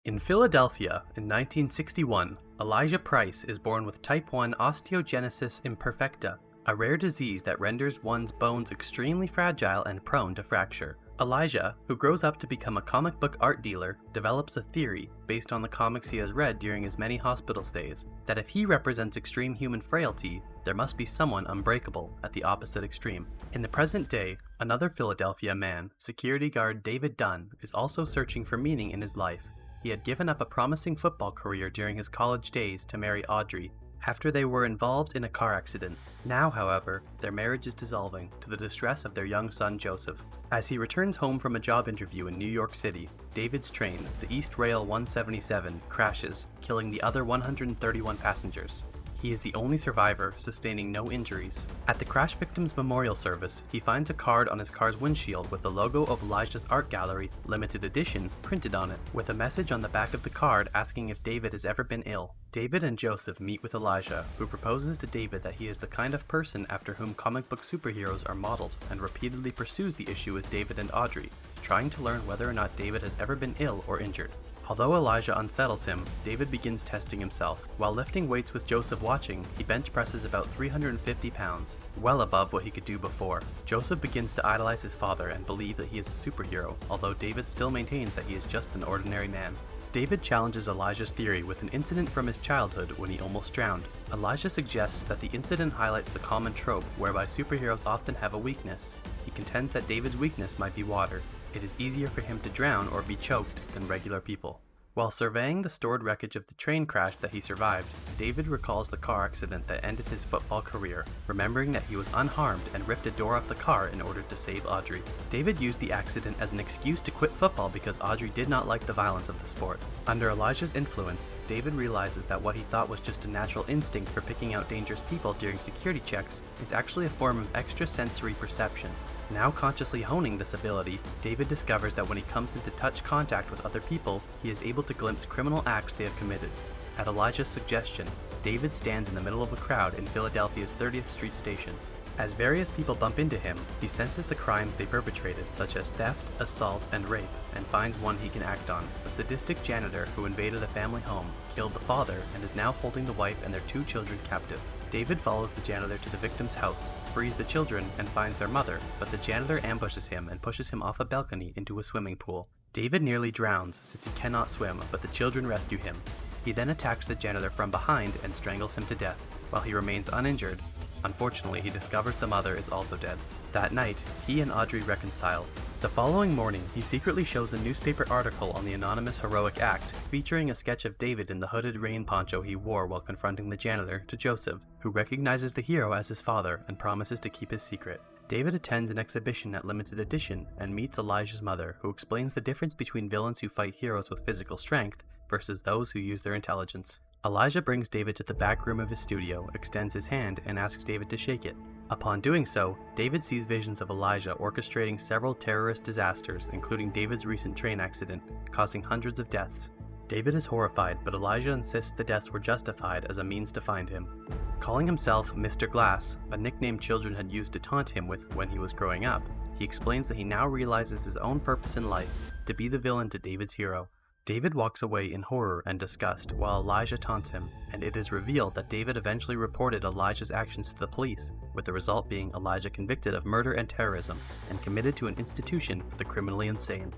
In Philadelphia in 1961, Elijah Price is born with type 1 osteogenesis imperfecta, a rare disease that renders one's bones extremely fragile and prone to fracture. Elijah, who grows up to become a comic book art dealer, develops a theory, based on the comics he has read during his many hospital stays, that if he represents extreme human frailty, there must be someone unbreakable at the opposite extreme. In the present day, another Philadelphia man, security guard David Dunn, is also searching for meaning in his life. He had given up a promising football career during his college days to marry Audrey, after they were involved in a car accident. Now, however, their marriage is dissolving, to the distress of their young son Joseph. As he returns home from a job interview in New York City, David's train, the East Rail 177, crashes, killing the other 131 passengers. He is the only survivor, sustaining no injuries. At the crash victim's memorial service, he finds a card on his car's windshield with the logo of Elijah's art gallery, limited edition, printed on it, with a message on the back of the card asking if David has ever been ill. David and Joseph meet with Elijah, who proposes to David that he is the kind of person after whom comic book superheroes are modeled, and repeatedly pursues the issue with David and Audrey, trying to learn whether or not David has ever been ill or injured. Although Elijah unsettles him, David begins testing himself. While lifting weights with Joseph watching, he bench presses about 350 pounds, well above what he could do before. Joseph begins to idolize his father and believe that he is a superhero, although David still maintains that he is just an ordinary man. David challenges Elijah's theory with an incident from his childhood when he almost drowned. Elijah suggests that the incident highlights the common trope whereby superheroes often have a weakness. He contends that David's weakness might be water. It is easier for him to drown or be choked than regular people. While surveying the stored wreckage of the train crash that he survived, David recalls the car accident that ended his football career, remembering that he was unharmed and ripped a door off the car in order to save Audrey. David used the accident as an excuse to quit football because Audrey did not like the violence of the sport. Under Elijah's influence, David realizes that what he thought was just a natural instinct for picking out dangerous people during security checks is actually a form of extrasensory perception. Now consciously honing this ability, David discovers that when he comes into touch contact with other people, he is able to glimpse criminal acts they have committed. At Elijah's suggestion, David stands in the middle of a crowd in Philadelphia's 30th Street station. As various people bump into him, he senses the crimes they perpetrated, such as theft, assault, and rape, and finds one he can act on: a sadistic janitor who invaded a family home, killed the father, and is now holding the wife and their 2 children captive. David follows the janitor to the victim's house, frees the children, and finds their mother, but the janitor ambushes him and pushes him off a balcony into a swimming pool. David nearly drowns since he cannot swim, but the children rescue him. He then attacks the janitor from behind and strangles him to death. While he remains uninjured, unfortunately he discovers the mother is also dead. That night, he and Audrey reconcile. The following morning, he secretly shows a newspaper article on the anonymous heroic act, featuring a sketch of David in the hooded rain poncho he wore while confronting the janitor, to Joseph, who recognizes the hero as his father and promises to keep his secret. David attends an exhibition at limited edition and meets Elijah's mother, who explains the difference between villains who fight heroes with physical strength versus those who use their intelligence. Elijah brings David to the back room of his studio, extends his hand, and asks David to shake it. Upon doing so, David sees visions of Elijah orchestrating several terrorist disasters, including David's recent train accident, causing hundreds of deaths. David is horrified, but Elijah insists the deaths were justified as a means to find him. Calling himself Mr. Glass, a nickname children had used to taunt him with when he was growing up, he explains that he now realizes his own purpose in life: to be the villain to David's hero. David walks away in horror and disgust while Elijah taunts him, and it is revealed that David eventually reported Elijah's actions to the police, with the result being Elijah convicted of murder and terrorism and committed to an institution for the criminally insane.